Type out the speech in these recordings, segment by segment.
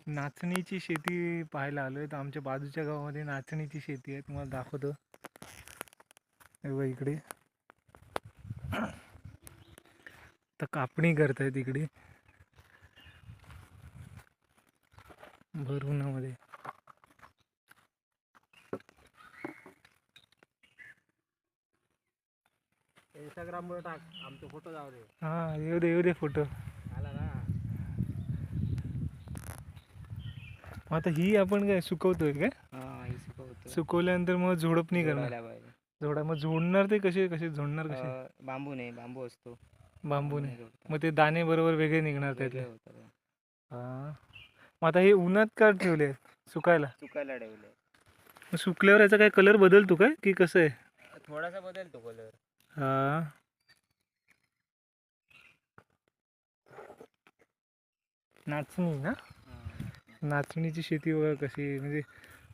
नाचणीची शेती पाहायला आलोय. तर आमच्या बाजूच्या गावामध्ये नाचणीची शेती आहे, तुम्हाला दाखवतो. हे बघा इकडे तर कापणी करतायत इकडे भर उन्हामध्ये. इंस्टाग्राम वर टाक, आमचे फोटो जाऊ दे. हा येऊ दे फोटो. आला ना. आता ही आपण काय सुकवतोय काय? हा, हे सुकवतो. सुकवल्यानंतर मग झोडपणी करणार. जोडायला पाहिजे. मग झोडणार ते कसे कसे झोडणार कसे? बांबू नाही, बांबू असतो. बांबूने. जोडतात. मग ते दाणे बरोबर वेगळे निघणार त्यातले. वेगळे होतात. हा. मग आता हे उन्हात का ठेवले सुकायला? सुकायला ठेवले. मग सुकल्यावर याचा काय कलर बदलतो काय की कसं आहे? थोडासा बदलतो कलर. हा. नाचणी ना? नाचणीची शेती बघा कशी म्हणजे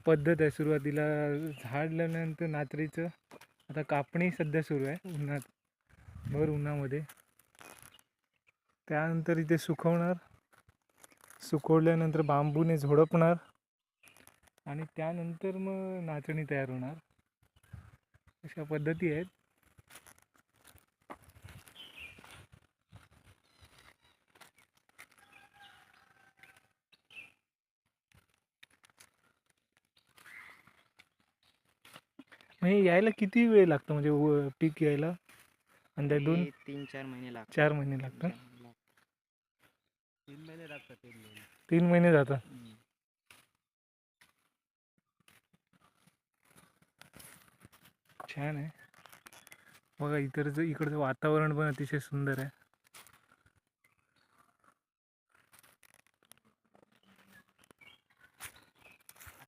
पद्धत आहे. सुरुवातीला झाड लावल्यानंतर नाचणीचं आता कापणी सध्या सुरू आहे उन्हात, भर उन्हामध्ये. त्यानंतर इथे सुकवणार, सुकवल्यानंतर बांबूने झोडपणार आणि त्यानंतर मग नाचणी तयार होणार. अशा पद्धती आहेत. म्हणजे यायला किती वेळ लागतो म्हणजे पीक यायला? अंदाज 3-4 महिने लागतात. 4 महिने लागतात. 3 महिने लागतात. 3 महिने जातात. छान आहे बघा. इकडचं वातावरण पण अतिशय सुंदर आहे.